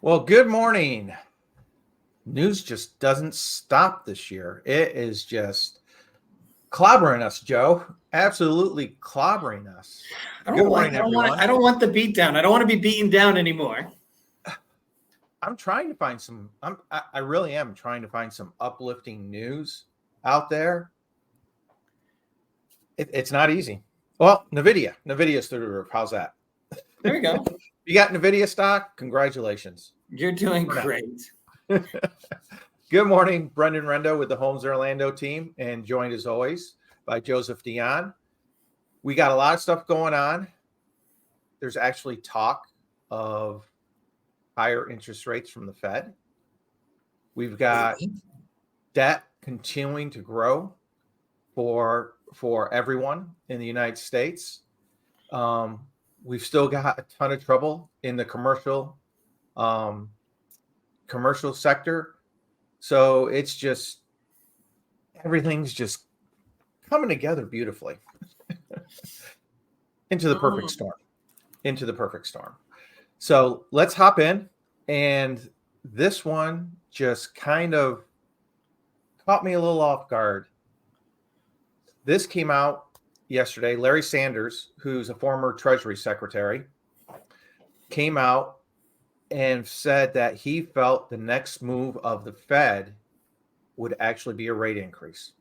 Well, good morning. News just doesn't stop this year. It is just clobbering us, Joe. Absolutely clobbering us. Good morning, everyone. I don't want the beat down. I don't want to be beaten down anymore. I'm trying to find some. I really am trying to find some uplifting news out there. It's not easy. Well, Nvidia's through the roof. How's that? There we go. You got Nvidia stock? Congratulations. You're doing great. Good morning, Brendan Rendo with the Homes Orlando team, and joined as always by Joseph Dion. We got a lot of stuff going on. There's actually talk of higher interest rates from the Fed. We've got debt continuing to grow for everyone in the United States. We've still got a ton of trouble in the commercial sector. So it's just, everything's just coming together beautifully into the perfect storm. So let's hop in. And this one just kind of caught me a little off guard. This came out yesterday. Larry Sanders, who's a former Treasury Secretary, came out and said that he felt the next move of the Fed would actually be a rate increase.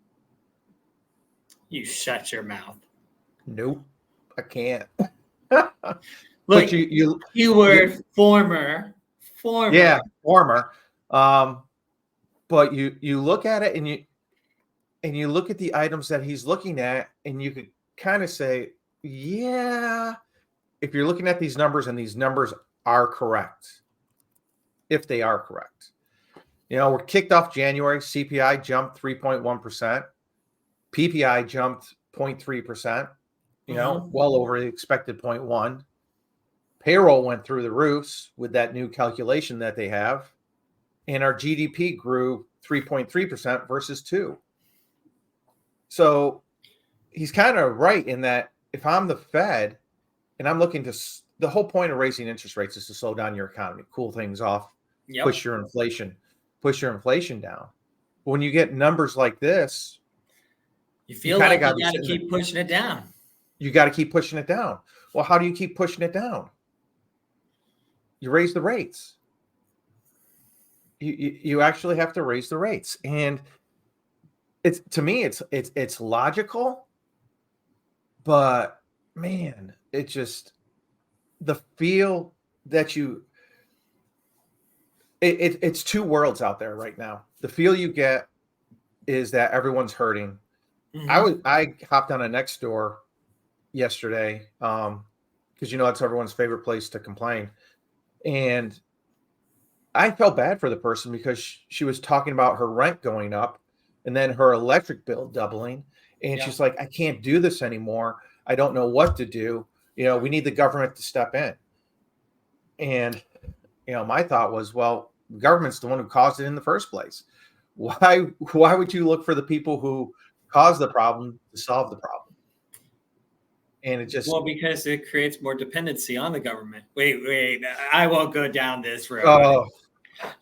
You shut your mouth. Nope, I can't. Look, you were former. Yeah, former. But you look at it and you look at the items that he's looking at, and you could kind of say, yeah, if you're looking at these numbers and these numbers are correct, if they are correct. You know, we're kicked off January. CPI jumped 3.1%. PPI jumped 0.3%, well over the expected 0.1. Payroll went through the roofs with that new calculation that they have. And our GDP grew 3.3% versus 2%. So he's kind of right in that if I'm the Fed and I'm looking to, the whole point of raising interest rates is to slow down your economy, cool things off, push your inflation down. When you get numbers like this, you feel like you got to keep pushing it down. You got to keep pushing it down. Well, how do you keep pushing it down? You raise the rates. You actually have to raise the rates, and it's, to me, it's logical, but man, it just, the feel that it's two worlds out there right now. The feel you get is that everyone's hurting. Mm-hmm. I hopped on a Nextdoor yesterday because that's everyone's favorite place to complain, and I felt bad for the person because she was talking about her rent going up and then her electric bill doubling, and she's like, I can't do this anymore. I don't know what to do. We need the government to step in. And my thought was, well, the government's the one who caused it in the first place. Why would you look for the people who caused the problem to solve the problem? And it just, because it creates more dependency on the government. Wait, I won't go down this road.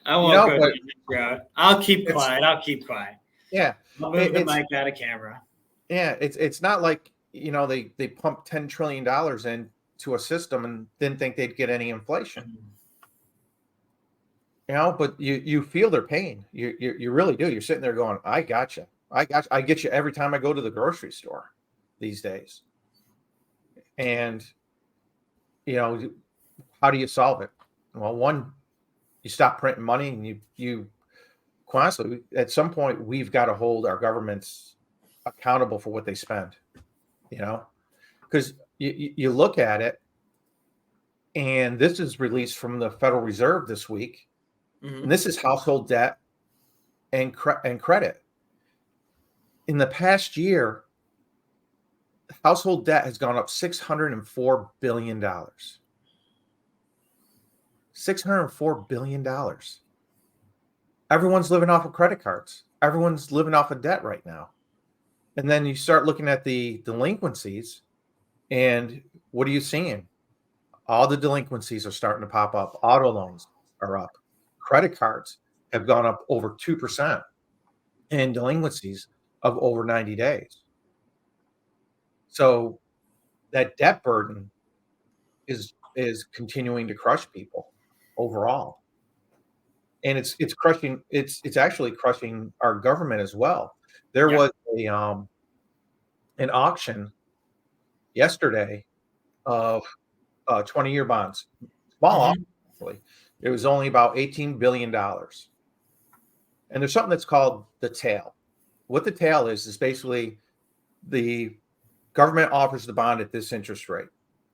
I won't go down this road. I'll keep quiet. Yeah, I'll move the mic out of camera. Yeah, it's not like they pumped $10 trillion into a system and didn't think they'd get any inflation. But you feel their pain. You really do. You're sitting there going, I got you. I get you every time I go to the grocery store these days. And how do you solve it? Well, one, you stop printing money, and you honestly, at some point, we've got to hold our governments accountable for what they spend. Because you look at it, and this is released from the Federal Reserve this week. Mm-hmm. And this is household debt and credit. In the past year, household debt has gone up $604 billion. $604 billion. Everyone's living off of credit cards. Everyone's living off of debt right now. And then you start looking at the delinquencies, and what are you seeing? All the delinquencies are starting to pop up. Auto loans are up. Credit cards have gone up over 2%, and delinquencies of over 90 days. So that debt burden is continuing to crush people overall. And it's crushing, it's actually crushing our government as well. There was an auction yesterday of 20-year bonds, small, actually. It was only about $18 billion. And there's something that's called the tail. What the tail is basically the government offers the bond at this interest rate.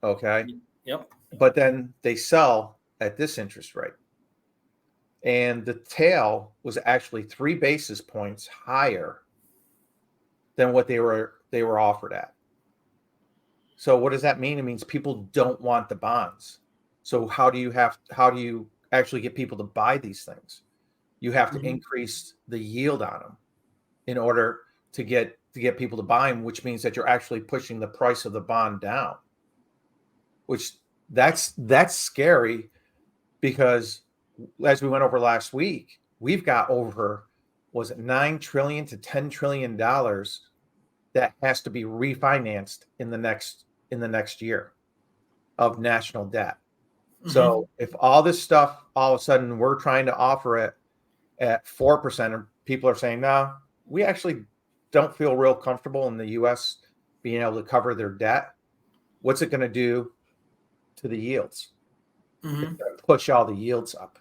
Okay. Yep. But then they sell at this interest rate. And the tail was actually 3 basis points higher than what they were offered at. So what does that mean? It means people don't want the bonds. So how do you actually get people to buy these things? You have to increase the yield on them in order to get people to buy them, which means that you're actually pushing the price of the bond down. Which that's scary, because as we went over last week, we've got over, was it $9 trillion to $10 trillion that has to be refinanced in the next year of national debt. So if all this stuff, all of a sudden we're trying to offer it at 4%, and people are saying, no, we actually don't feel real comfortable in the U.S. being able to cover their debt, what's it going to do to the yields? It's going to push all the yields up.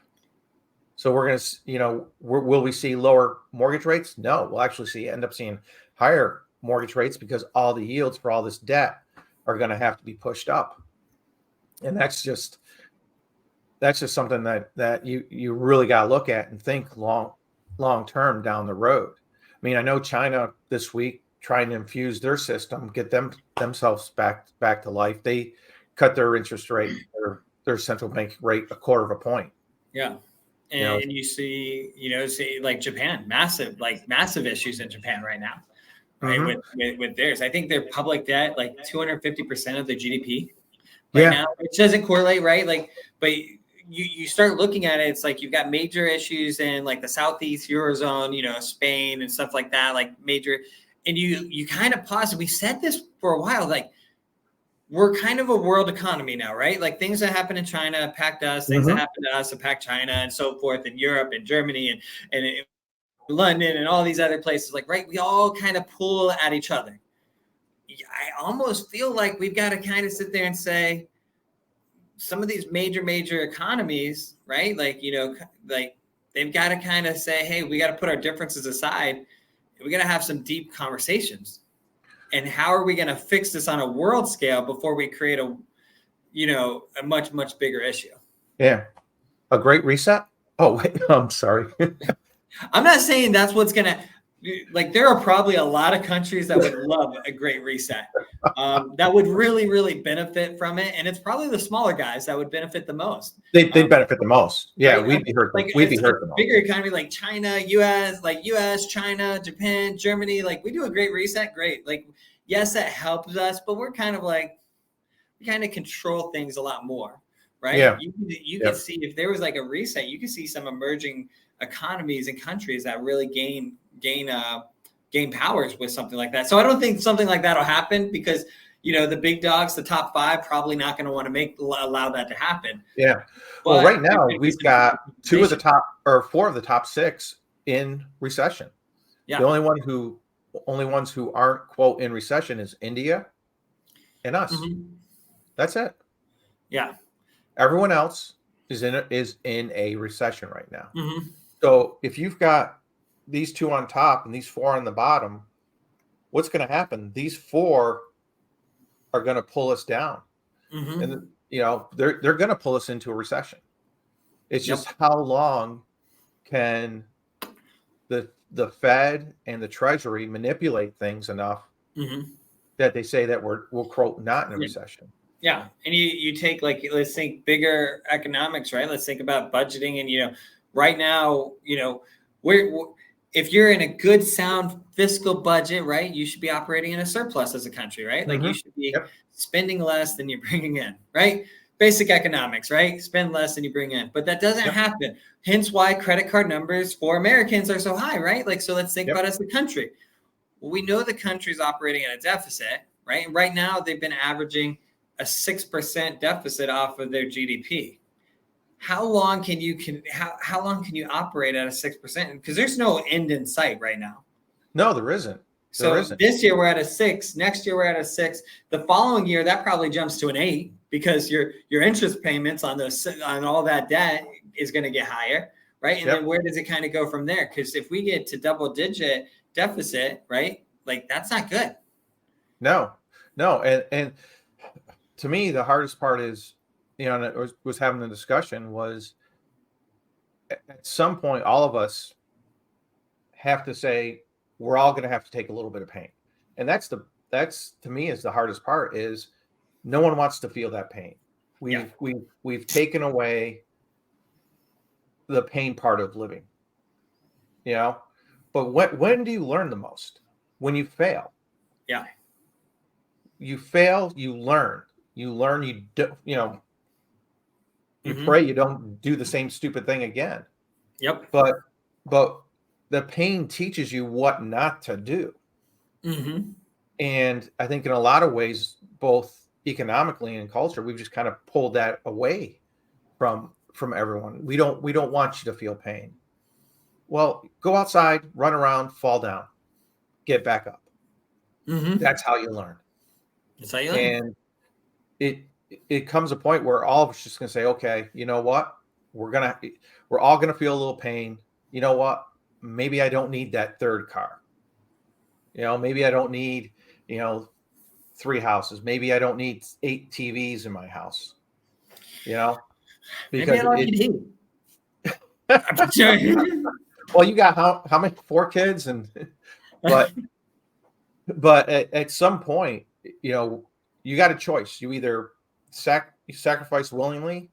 So we're going to, will we see lower mortgage rates? No, we'll actually end up seeing higher mortgage rates, because all the yields for all this debt are going to have to be pushed up. And that's just something that you really got to look at and think long term down the road. I mean, I know China this week trying to infuse their system, get themselves back to life. They cut their interest rate, their central bank rate, 1/4 point. Yeah. And you see like Japan, massive issues in Japan right now, right? With theirs. I think their public debt, like 250% of the GDP right now, which doesn't correlate, right? Like, but you start looking at it, it's like you've got major issues in like the Southeast Eurozone, Spain and stuff like that, like major, and you kind of pause. We said this for a while, like, we're kind of a world economy now, right? Like things that happen in China impact us, things that happen to us impact China, and so forth, in Europe and Germany and London and all these other places, like, right? We all kind of pull at each other. I almost feel like we've got to kind of sit there and say, some of these major economies, right? Like, like they've got to kind of say, hey, we got to put our differences aside. We got to have some deep conversations. And how are we going to fix this on a world scale before we create a much bigger issue? Yeah. A great reset? Oh, wait, I'm sorry. I'm not saying that's what's going to, like, there are probably a lot of countries that would love a great reset, that would really, really benefit from it. And it's probably the smaller guys that would benefit the most. They benefit the most. Yeah, right? we'd be hurt. Like, we'd be hurt the most. Bigger economy like China, US, China, Japan, Germany. Like, we do a great reset. Great. Like, yes, that helps us, but we're kind of like, we kind of control things a lot more, right? Yeah. You can see, if there was like a reset, you can see some emerging economies and countries that really gain powers with something like that. So I don't think something like that will happen, because the big dogs, the top 5, probably not going to want to allow that to happen. Yeah. Well, right now we've got 4 of the top 6 in recession. Yeah. The only ones who aren't, quote, in recession is India and us. That's it. Yeah. Everyone else is in a recession right now. So if you've got these 2 on top and these 4 on the bottom, what's going to happen? These 4 are going to pull us down, and they're going to pull us into a recession. It's just how long can the Fed and the Treasury manipulate things enough that they say that we'll quote not in a recession. Yeah, and you take, like, let's think bigger economics, right? Let's think about budgeting, and right now, if you're in a good, sound fiscal budget, right, you should be operating in a surplus as a country, right? Like, you should be spending less than you're bringing in, right? basic economics, right? Spend less than you bring in, but that doesn't happen. Hence why credit card numbers for Americans are so high, right? Like, so let's think about as a country. Well, we know the country's operating at a deficit, right? And right now they've been averaging a 6% deficit off of their GDP. How long can you operate at a 6%? Because there's no end in sight right now. No, there isn't. This year we're at a 6. Next year we're at a 6. The following year that probably jumps to an 8 because your interest payments on all that debt is going to get higher, right? And then where does it kind of go from there? Because if we get to double-digit deficit, right, like that's not good. No, and to me the hardest part is, and it was having the discussion was at some point all of us have to say we're all going to have to take a little bit of pain, and that's to me is the hardest part. Is no one wants to feel that pain. We've taken away the pain part of living, but when do you learn the most? When you fail. You fail, you learn, you do, you pray you don't do the same stupid thing again. But the pain teaches you what not to do. And I think in a lot of ways, both economically and culture, we've just kind of pulled that away from everyone. We don't want you to feel pain. Well, go outside, run around, fall down, get back up. That's how you learn. And it comes a point where all of us just gonna say, okay, you know what? We're all gonna feel a little pain. You know what? Maybe I don't need that third car. Maybe I don't need, 3 houses. Maybe I don't need 8 TVs in my house. Because maybe I don't need. well, you got how many 4 kids but at some point, you got a choice. You either sacrifice willingly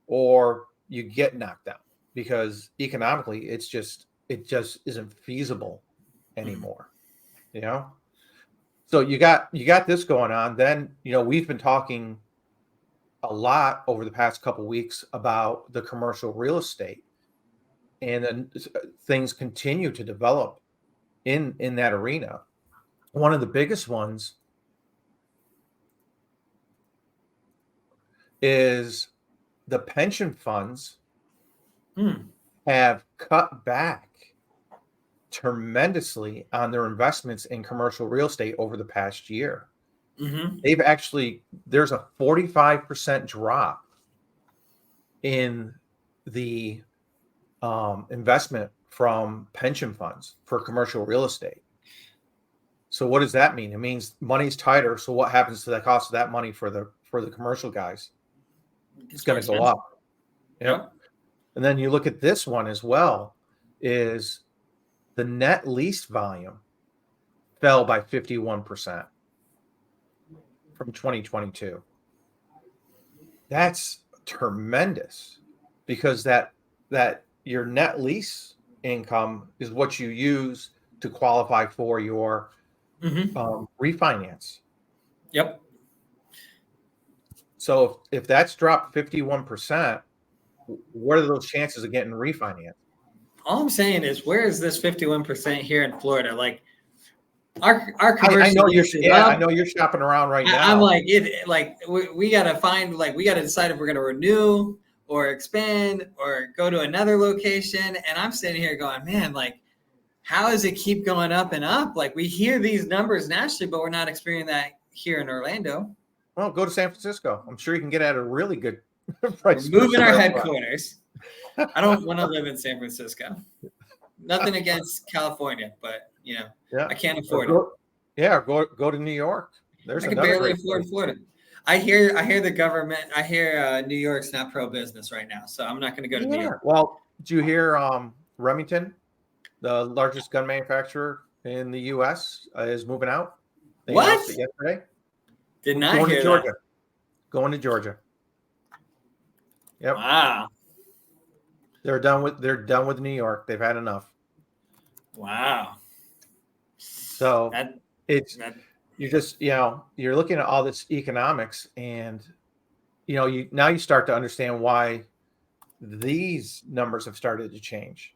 or you get knocked down because economically it just isn't feasible anymore. So you got this going on. Then, we've been talking a lot over the past couple of weeks about the commercial real estate, and then things continue to develop in that arena. One of the biggest ones is the pension funds have cut back tremendously on their investments in commercial real estate over the past year. There's a 45% drop in the investment from pension funds for commercial real estate. So what does that mean? It means money's tighter. So what happens to the cost of that money for the commercial guys? It's going to go up. And then you look at this one as well, is the net lease volume fell by 51% from 2022. That's tremendous because that your net lease income is what you use to qualify for your refinance. So if that's dropped 51%, what are those chances of getting refinanced? All I'm saying is, where is this 51% here in Florida? Like our commercial. I know you're shopping around right now. I'm like, we gotta decide if we're gonna renew or expand or go to another location. And I'm sitting here going, man, like, how does it keep going up and up? Like, we hear these numbers nationally, but we're not experiencing that here in Orlando. Well, go to San Francisco. I'm sure you can get at a really good price. We're moving our headquarters. I don't want to live in San Francisco. Nothing against California, but I can't afford it. Yeah, go to New York. I can barely afford Florida. I hear the government. I hear New York's not pro business right now, so I'm not going to go to New York. Well, did you hear Remington, the largest gun manufacturer in the U.S., is moving out? They announced it yesterday. Did not hear that. Going to Georgia. Yep. Wow. They're done with New York. They've had enough. Wow. So you're looking at all this economics, and now you start to understand why these numbers have started to change.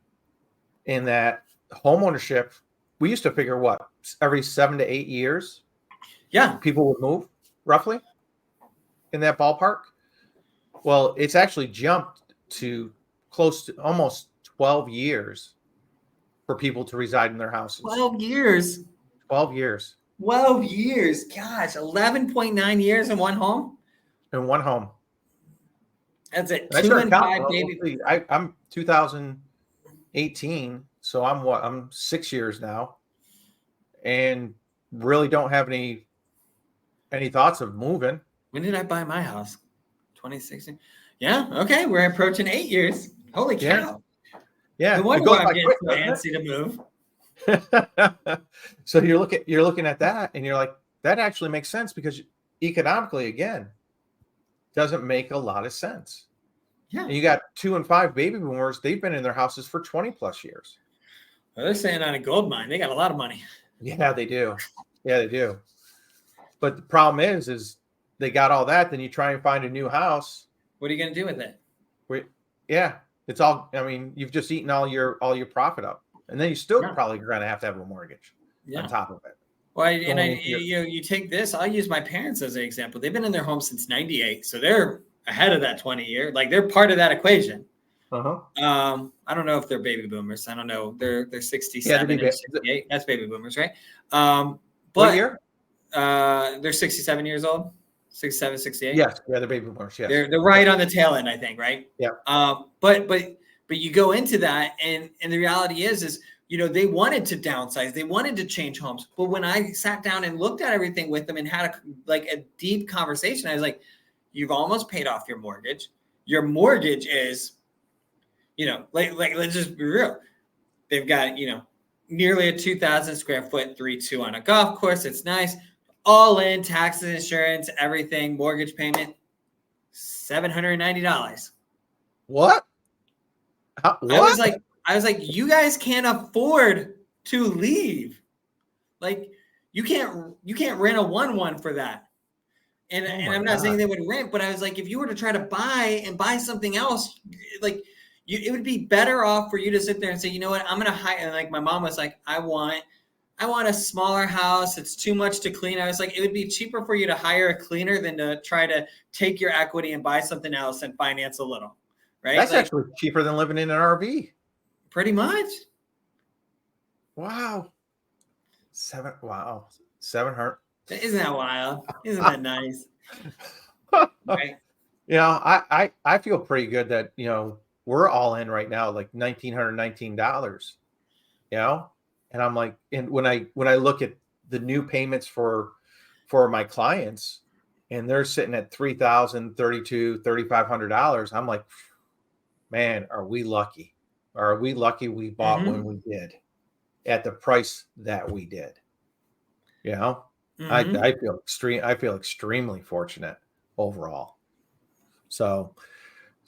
In that homeownership, we used to figure what, every 7 to 8 years, people would move roughly in that ballpark. Well, it's actually jumped to close to almost 12 years for people to reside in their houses. 12 years. 12 years. 12 years. Gosh, 11.9 years in one home? In one home. That's it. 2 and 5 baby. I'm 2018, so I'm 6 years now, and really don't have any thoughts of moving. When did I buy my house? 2016. Yeah. Okay. We're approaching 8 years. Holy cow. Yeah. No wonder why I'm getting so antsy to move. So you're looking at that and you're like, that actually makes sense, because economically, again, doesn't make a lot of sense. Yeah. And you got 2 and 5 baby boomers. They've been in their houses for 20 plus years. Well, they're staying on a gold mine. They got a lot of money. Yeah, they do. Yeah, they do. But the problem is they got all that. Then you try and find a new house. What are you going to do with it? It's all. I mean, you've just eaten all your profit up, and then you still probably going to have a mortgage on top of it. Well, you take this. I'll use my parents as an example. They've been in their home since '98, so they're ahead of that 20 year. Like, they're part of that equation. Uh-huh. I don't know if they're baby boomers. I don't know. They're 67 and 68. That's baby boomers, right? But what year? They're 67 years old. 67, 68. Yes, yeah, they're baby boomers. Yes. They're right on the tail end, I think, right? Yeah. But you go into that, and the reality is they wanted to downsize, they wanted to change homes. But when I sat down and looked at everything with them and had a deep conversation, I was like, you've almost paid off your mortgage. Your mortgage is, let's just be real. They've got, nearly a 2,000 square foot 3-2 on a golf course. It's nice. All in, taxes, insurance, everything, mortgage payment, $790. What? What? I was like, you guys can't afford to leave. Like, you can't rent a 1-1 for that. And I'm not saying they would rent, but I was like, if you were to try to buy something else, it would be better off for you to sit there and say, you know what, I'm going to hire. And like, my mom was like, I want a smaller house. It's too much to clean. I was like, it would be cheaper for you to hire a cleaner than to try to take your equity and buy something else and finance a little, right? That's actually cheaper than living in an RV. Pretty much. Wow. 700. Isn't that wild? Isn't that nice? Right? I feel pretty good that, we're all in right now, like $1,919, and I'm like, and when I look at the new payments for my clients, and they're sitting at $3,000, $3,200, $3,500, I'm like, man, are we lucky? Are we lucky we bought when we did, at the price that we did? I feel extremely fortunate overall. So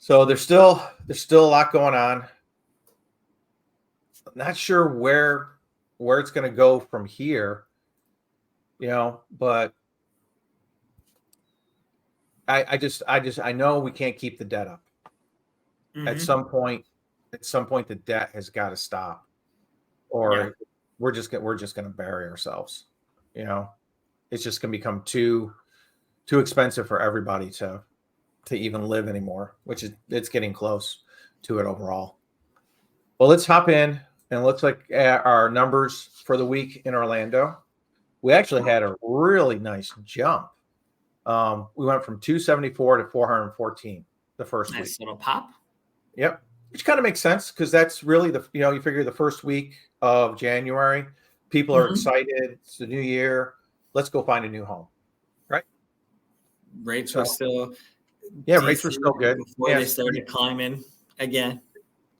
there's still a lot going on. I'm not sure where it's going to go from here, but I know we can't keep the debt up. At some point the debt has got to stop, or we're just going to bury ourselves. It's just going to become too expensive for everybody to even live anymore, which it's getting close to it overall. Well, let's hop in and let's look at our numbers for the week in Orlando. We actually had a really nice jump. We went from 274 to 414 the first week. Nice little pop. Yep. Which kind of makes sense, because that's really you figure the first week of January, people are excited. It's the new year. Let's go find a new home. Right. Rates were still. Yeah, rates were still good before they started climbing again.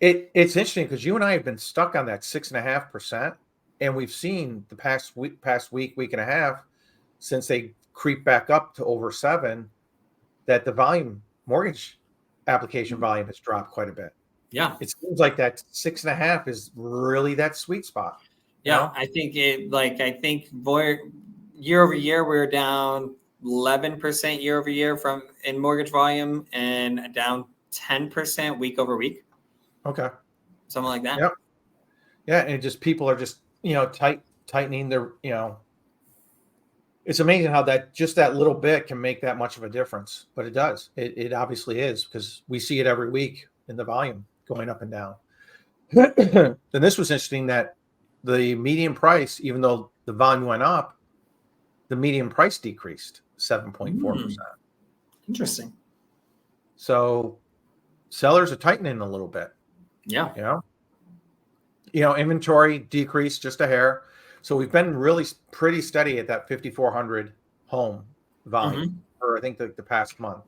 It's interesting, because you and I have been stuck on that 6.5%, and we've seen the past week and a half, since they creep back up to over 7, that the mortgage application volume has dropped quite a bit. Yeah, it seems like that 6.5 is really that sweet spot. Yeah, I think year over year we're down 11% year over year in mortgage volume and down 10% week over week. Okay. Something like that. Yep. Yeah. And people are just, tightening their, it's amazing how that little bit can make that much of a difference, but it does. It obviously is, because we see it every week in the volume going up and down. And this was interesting that the median price, even though the volume went up, the median price decreased 7.4%. Interesting. So sellers are tightening a little bit. Yeah. Inventory decreased just a hair. So we've been really pretty steady at that 5,400 home volume for, I think, the past month.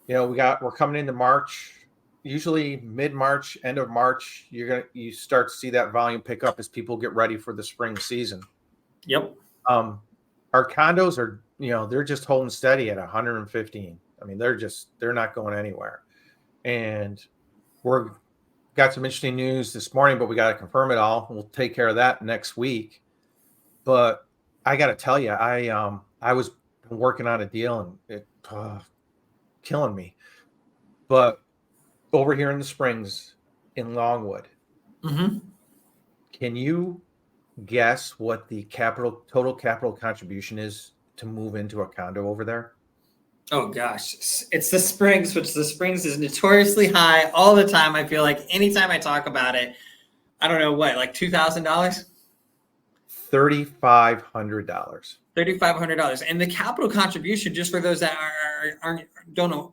We're coming into March. Usually mid-March, end of March, you start to see that volume pick up as people get ready for the spring season. Yep. Our condos are, they're just holding steady at 115. I mean, they're not going anywhere. And got some interesting news this morning, but we got to confirm it all. We'll take care of that next week. But I got to tell you, I was working on a deal and it killing me. But over here in the Springs in Longwood, can you guess what the total capital contribution is to move into a condo over there? Oh gosh, it's the Springs, which the Springs is notoriously high all the time. I feel like anytime I talk about it, I don't know what, like $2,000, $3,500. $3,500, and the capital contribution, just for those that aren't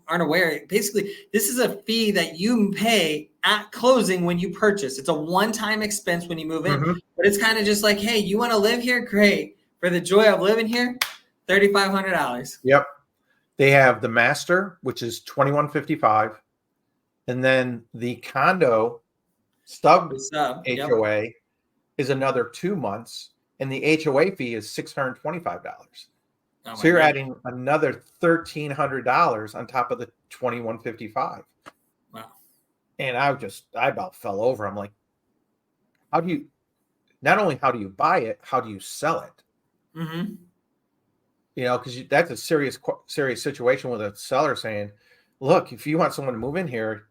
aware, basically this is a fee that you pay at closing when you purchase. It's a one-time expense when you move in, but it's kind of just like, hey, you want to live here? Great. For the joy of living here, $3,500. Yep. They have the master, which is $2,155, and then the condo stub HOA is another 2 months, and the HOA fee is $625. So you're adding another $1,300 on top of the $2,155. Wow! And I about fell over. I'm like, how do you buy it? How do you sell it? Because that's a serious situation with a seller saying, look, if you want someone to move in here,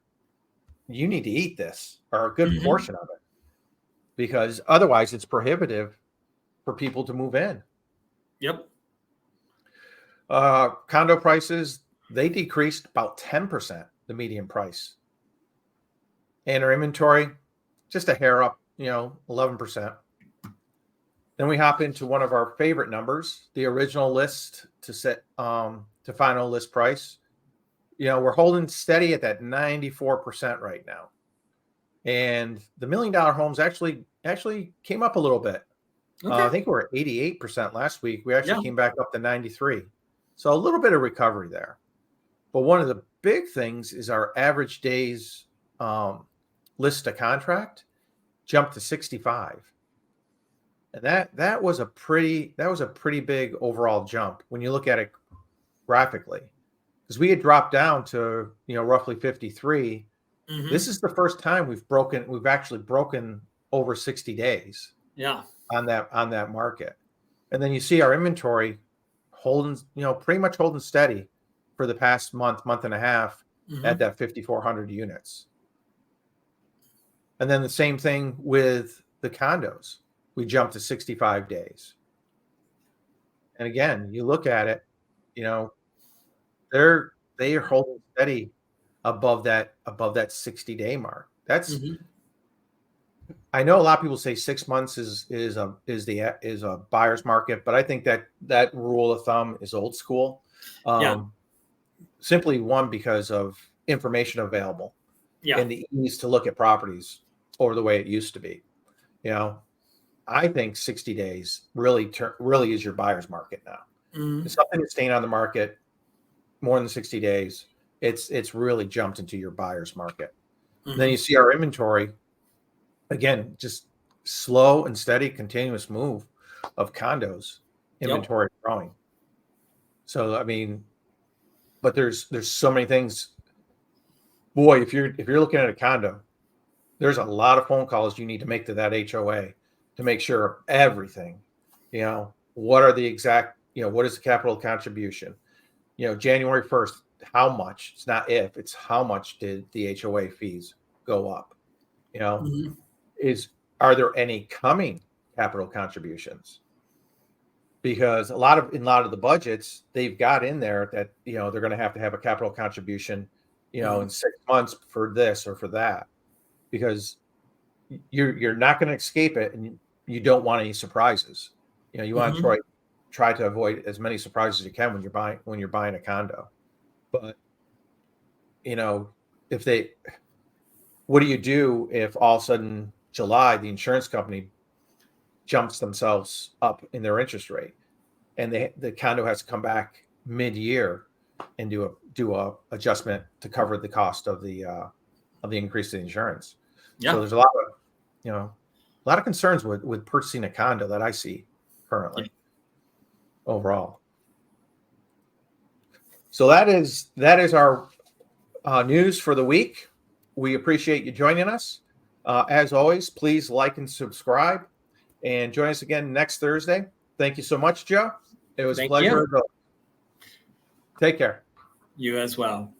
you need to eat this, or a good portion of it, because otherwise it's prohibitive for people to move in. Yep. Condo prices, they decreased about 10%, the median price. And our inventory, just a hair up, 11%. Then we hop into one of our favorite numbers, the original list to set to final list price. We're holding steady at that 94% right now. And the $1 million homes actually came up a little bit. Okay. I think we're at 88% last week. We actually came back up to 93. So a little bit of recovery there. But one of the big things is our average days list to contract jumped to 65. And that was a pretty big overall jump when you look at it graphically, because we had dropped down to roughly 53. This is the first time we've actually broken over 60 days. Yeah. On that market. And then you see our inventory holding, pretty much holding steady for the past month and a half at that 5,400 units. And then the same thing with the condos. We jumped to 65 days. And again, you look at it, they are holding steady above that 60-day mark. That's I know a lot of people say 6 months is a buyer's market, but I think that rule of thumb is old school. Simply one, because of information available and the ease to look at properties over the way it used to be. I think 60 days really is your buyer's market now. If something is staying on the market more than 60 days, it's really jumped into your buyer's market. Then you see our inventory, again, just slow and steady, continuous move of condos inventory growing. So, I mean, but there's so many things. Boy, if you're looking at a condo, there's a lot of phone calls you need to make to that HOA to make sure everything, what are the exact what is the capital contribution? January 1st, how much? It's not if, it's how much did the HOA fees go up? Mm-hmm. Are there any coming capital contributions? Because in a lot of the budgets, they've got in there that they're going to have a capital contribution, in 6 months for this or for that, because you're not going to escape it, and you don't want any surprises. You want to try to avoid as many surprises as you can when you're buying a condo. But what do you do if all of a sudden July the insurance company jumps themselves up in their interest rate, and the condo has to come back mid-year and do a adjustment to cover the cost of the increase in insurance? Yeah. So there's a lot of concerns with purchasing a condo that I see currently overall. So that is our news for the week. We appreciate you joining us. As always, please like and subscribe, and join us again next Thursday. Thank you so much, Joe. It was a pleasure. Take care. You as well.